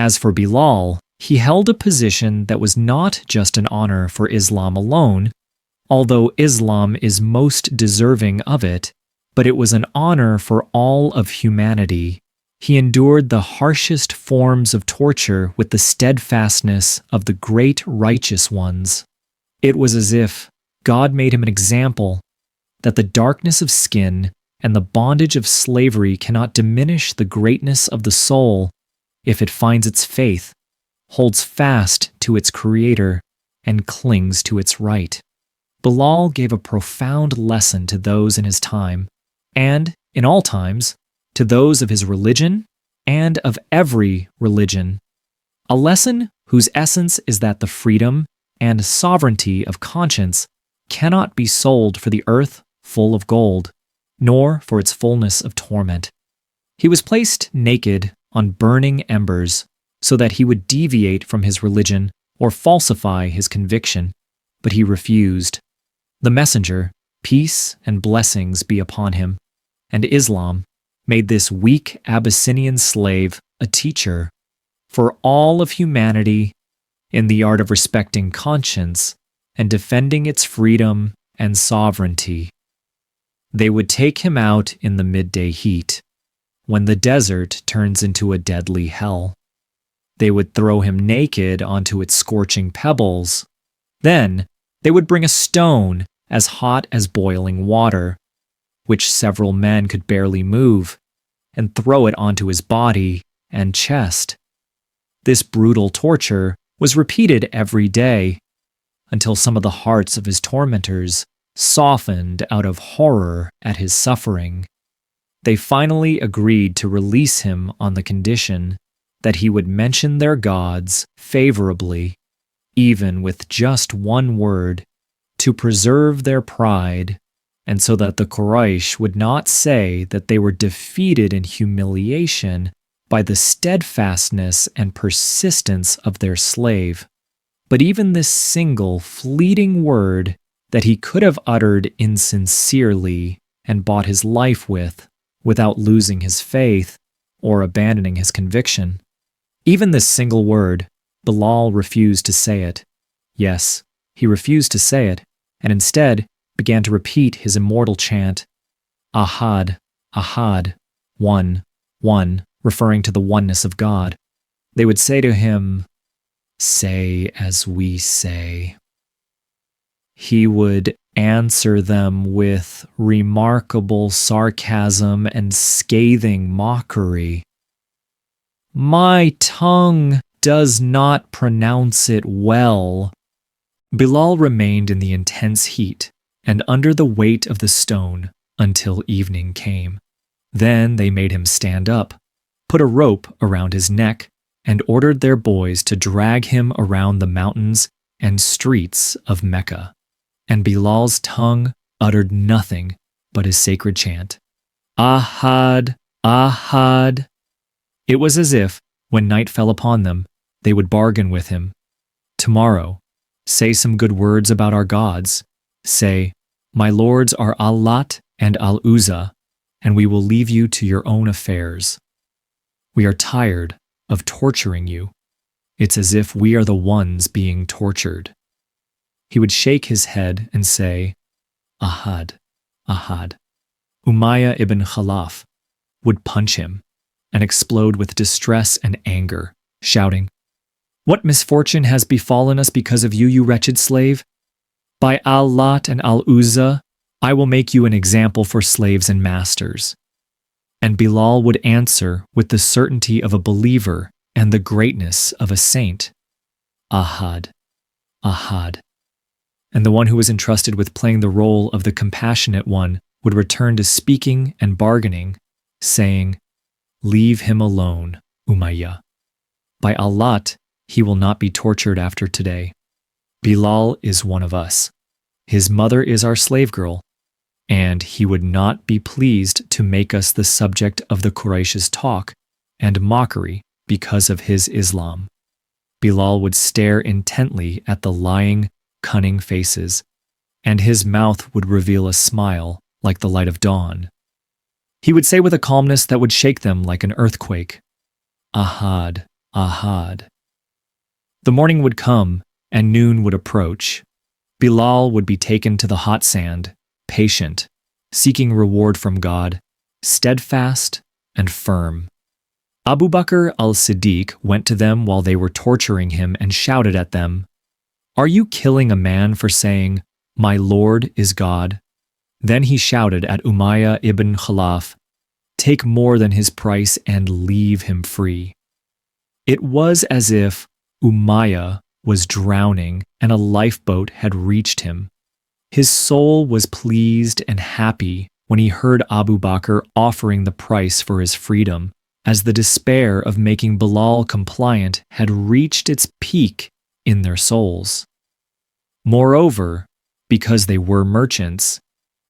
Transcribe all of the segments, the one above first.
As for Bilal, he held a position that was not just an honor for Islam alone, although Islam is most deserving of it, but it was an honor for all of humanity. He endured the harshest forms of torture with the steadfastness of the great righteous ones. It was as if God made him an example that the darkness of skin and the bondage of slavery cannot diminish the greatness of the soul if it finds its faith, holds fast to its Creator, and clings to its right. Bilal gave a profound lesson to those in his time, and, in all times, to those of his religion and of every religion. A lesson whose essence is that the freedom and sovereignty of conscience cannot be sold for the earth full of gold, nor for its fullness of torment. He was placed naked on burning embers so that he would deviate from his religion or falsify his conviction, but he refused. The messenger, peace and blessings be upon him, and Islam made this weak Abyssinian slave a teacher for all of humanity in the art of respecting conscience and defending its freedom and sovereignty. They would take him out in the midday heat, when the desert turns into a deadly hell. They would throw him naked onto its scorching pebbles. Then they would bring a stone as hot as boiling water, which several men could barely move, and throw it onto his body and chest. This brutal torture was repeated every day until some of the hearts of his tormentors softened out of horror at his suffering. They finally agreed to release him on the condition that he would mention their gods favorably, even with just one word, to preserve their pride, and so that the Quraysh would not say that they were defeated in humiliation by the steadfastness and persistence of their slave. But even this single fleeting word that he could have uttered insincerely and bought his life with, without losing his faith or abandoning his conviction. Even this single word, Bilal refused to say it. Yes, he refused to say it, and instead began to repeat his immortal chant, Ahad, Ahad, one, one, referring to the oneness of God. They would say to him, say as we say. He would answer them with remarkable sarcasm and scathing mockery. My tongue does not pronounce it well. Bilal remained in the intense heat and under the weight of the stone until evening came. Then they made him stand up, put a rope around his neck, and ordered their boys to drag him around the mountains and streets of Mecca. And Bilal's tongue uttered nothing but his sacred chant, Ahad, Ahad. It was as if, when night fell upon them, they would bargain with him. Tomorrow, say some good words about our gods. Say, my lords are Al-Lat and Al-Uzza, and we will leave you to your own affairs. We are tired of torturing you. It's as if we are the ones being tortured. He would shake his head and say, Ahad, Ahad. Umayyah ibn Khalaf would punch him and explode with distress and anger, shouting, What misfortune has befallen us because of you, you wretched slave? By Al-Lat and Al-Uzza, I will make you an example for slaves and masters. And Bilal would answer with the certainty of a believer and the greatness of a saint, Ahad, Ahad. And the one who was entrusted with playing the role of the compassionate one would return to speaking and bargaining, saying, Leave him alone, Umayyah. By Al-Lat, he will not be tortured after today. Bilal is one of us. His mother is our slave girl, and he would not be pleased to make us the subject of the Quraysh's talk and mockery because of his Islam. Bilal would stare intently at the lying, cunning faces, and his mouth would reveal a smile like the light of dawn. He would say with a calmness that would shake them like an earthquake, Ahad, Ahad. The morning would come, and noon would approach. Bilal would be taken to the hot sand, patient, seeking reward from God, steadfast and firm. Abu Bakr al-Siddiq went to them while they were torturing him and shouted at them, "Are you killing a man for saying, 'My Lord is God'?" Then he shouted at Umayyah ibn Khalaf, "Take more than his price and leave him free." It was as if Umayyah was drowning and a lifeboat had reached him. His soul was pleased and happy when he heard Abu Bakr offering the price for his freedom, as the despair of making Bilal compliant had reached its peak in their souls. Moreover, because they were merchants,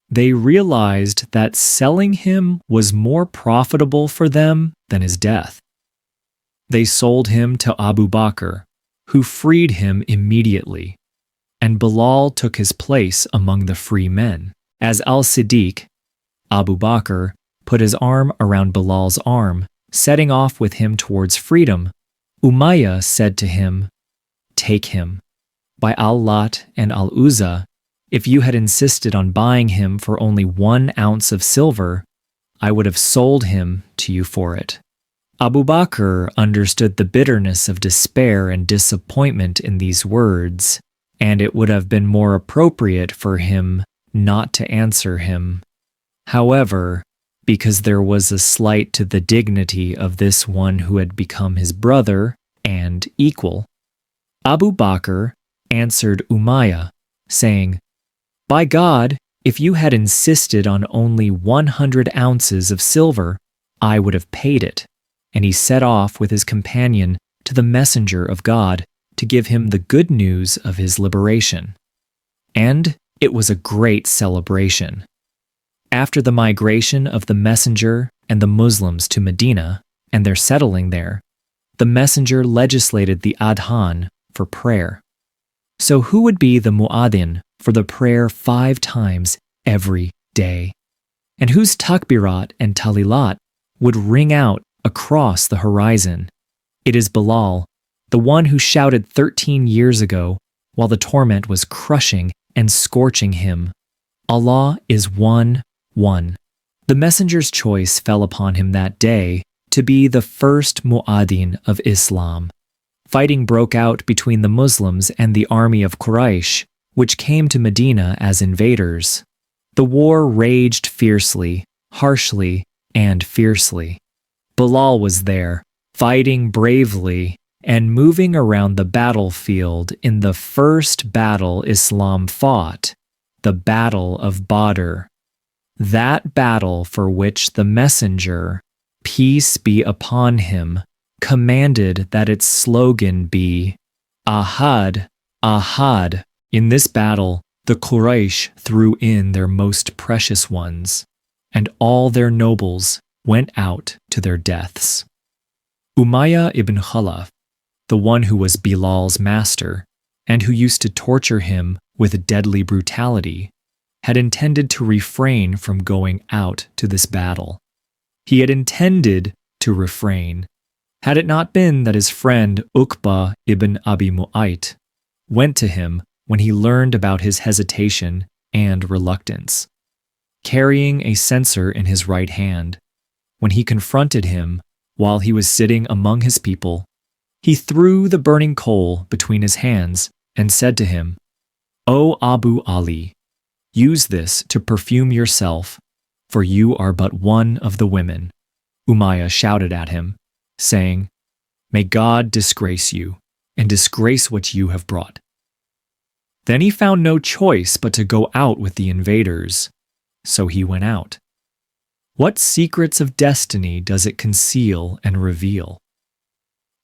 they realized that selling him was more profitable for them than his death. They sold him to Abu Bakr, who freed him immediately, and Bilal took his place among the free men. As al-Siddiq, Abu Bakr, put his arm around Bilal's arm, setting off with him towards freedom, Umayyah said to him, "Take him. By Al-Lat and Al-Uzza, if you had insisted on buying him for only 1 ounce of silver, I would have sold him to you for it." Abu Bakr understood the bitterness of despair and disappointment in these words, and it would have been more appropriate for him not to answer him. However, because there was a slight to the dignity of this one who had become his brother and equal, Abu Bakr answered Umayyah, saying, "By God, if you had insisted on only 100 ounces of silver, I would have paid it." And he set off with his companion to the messenger of God to give him the good news of his liberation. And it was a great celebration. After the migration of the messenger and the Muslims to Medina and their settling there, the messenger legislated the adhan for prayer. So who would be the mu'adhin for the prayer 5 times every day? And whose takbirat and talilat would ring out across the horizon? It is Bilal, the one who shouted 13 years ago while the torment was crushing and scorching him, "Allah is one, one." The messenger's choice fell upon him that day to be the first mu'adhin of Islam. Fighting broke out between the Muslims and the army of Quraysh, which came to Medina as invaders. The war raged fiercely, harshly, and fiercely. Bilal was there, fighting bravely and moving around the battlefield in the first battle Islam fought, the Battle of Badr. That battle for which the messenger, peace be upon him, commanded that its slogan be, "Ahad, Ahad." In this battle, the Quraysh threw in their most precious ones, and all their nobles went out to their deaths. Umayyah ibn Khalaf, the one who was Bilal's master, and who used to torture him with deadly brutality, had intended to refrain from going out to this battle. He had intended to refrain, had it not been that his friend Uqba ibn Abi Mu'ayt went to him when he learned about his hesitation and reluctance. Carrying a censer in his right hand, when he confronted him while he was sitting among his people, he threw the burning coal between his hands and said to him, "O Abu Ali, use this to perfume yourself, for you are but one of the women." Umayyah shouted at him, saying, "May God disgrace you, and disgrace what you have brought." Then he found no choice but to go out with the invaders, so he went out. What secrets of destiny does it conceal and reveal?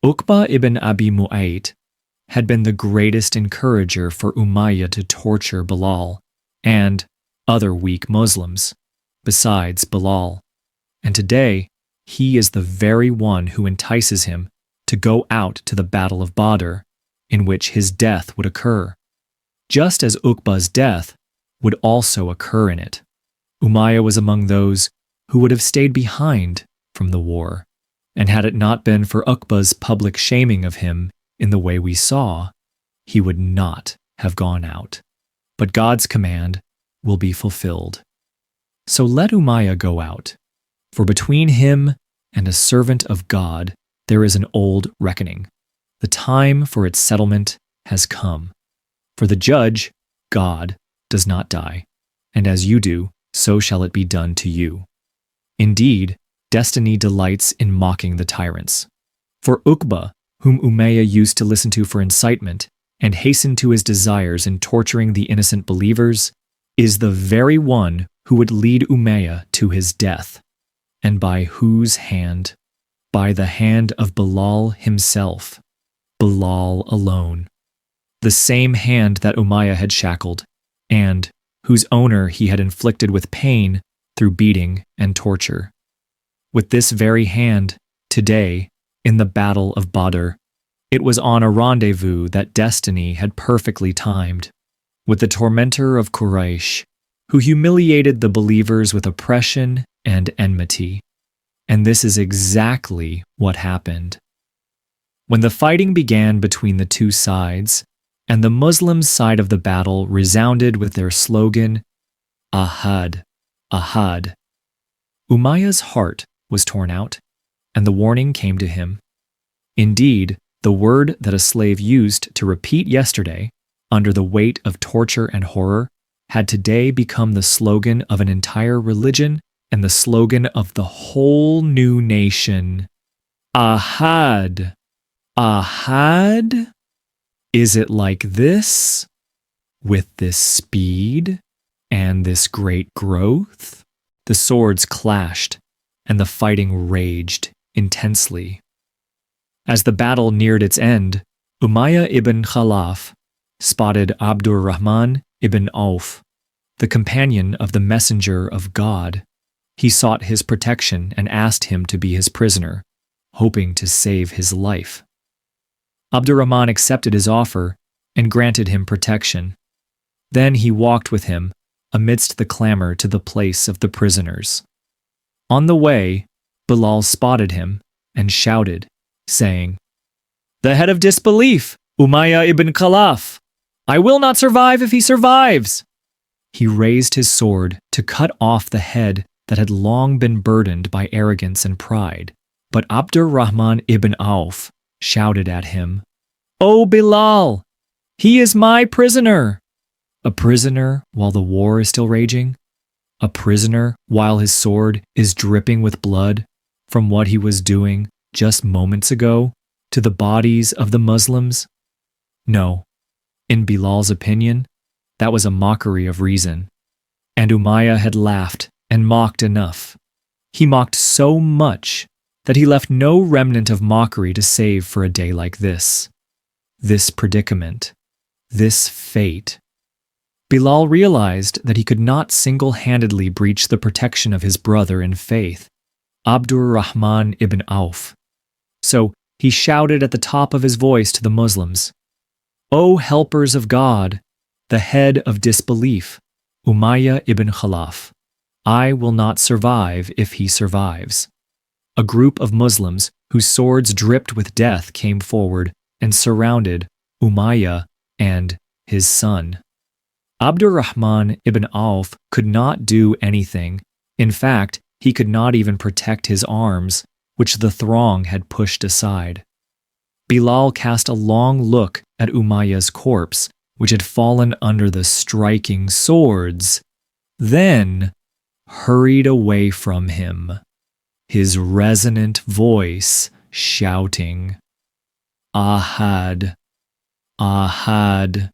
Uqba ibn Abi Mu'ayt had been the greatest encourager for Umayyah to torture Bilal and other weak Muslims, besides Bilal. And today, he is the very one who entices him to go out to the Battle of Badr, in which his death would occur, just as Uqba's death would also occur in it. Umayyah was among those who would have stayed behind from the war, and had it not been for Uqba's public shaming of him in the way we saw, he would not have gone out. But God's command will be fulfilled. So let Umayyah go out, for between him and a servant of God there is an old reckoning. The time for its settlement has come. For the judge, God, does not die, and as you do, so shall it be done to you. Indeed, destiny delights in mocking the tyrants. For Uqba, whom Umayyah used to listen to for incitement, and hasten to his desires in torturing the innocent believers, is the very one who would lead Umayyah to his death. And by whose hand? By the hand of Bilal himself, Bilal alone. The same hand that Umayyah had shackled, and whose owner he had inflicted with pain through beating and torture. With this very hand, today, in the battle of Badr, it was on a rendezvous that destiny had perfectly timed, with the tormentor of Quraysh, who humiliated the believers with oppression and enmity. And this is exactly what happened. When the fighting began between the two sides, and the Muslim side of the battle resounded with their slogan, Ahad, Ahad, Umayyah's heart was torn out, and the warning came to him. Indeed, the word that a slave used to repeat yesterday, under the weight of torture and horror, had today become the slogan of an entire religion and the slogan of the whole new nation. Ahad, Ahad? Is it like this? With this speed and this great growth? The swords clashed, and the fighting raged intensely. As the battle neared its end, Umayyah ibn Khalaf spotted Abdurrahman ibn Auf, the companion of the messenger of God. He sought his protection and asked him to be his prisoner, hoping to save his life. Abdurrahman accepted his offer and granted him protection. Then he walked with him amidst the clamor to the place of the prisoners. On the way, Bilal spotted him and shouted, saying, "The head of disbelief, Umayyah ibn Khalaf! I will not survive if he survives!" He raised his sword to cut off the head that had long been burdened by arrogance and pride, but Abdurrahman ibn Auf shouted at him, "O Bilal, he is my prisoner!" A prisoner while the war is still raging? A prisoner while his sword is dripping with blood from what he was doing just moments ago to the bodies of the Muslims? No, in Bilal's opinion, that was a mockery of reason. And Umayyah had laughed and mocked enough. He mocked so much that he left no remnant of mockery to save for a day like this. This predicament, this fate. Bilal realized that he could not single-handedly breach the protection of his brother in faith, Abdurrahman ibn Auf. So he shouted at the top of his voice to the Muslims, "O helpers of God, the head of disbelief, Umayyah ibn Khalaf, I will not survive if he survives." A group of Muslims whose swords dripped with death came forward and surrounded Umayyah and his son. Abdurrahman ibn Auf could not do anything. In fact, he could not even protect his arms, which the throng had pushed aside. Bilal cast a long look at Umayyah's corpse, which had fallen under the striking swords, then hurried away from him, his resonant voice shouting, "Ahad, Ahad."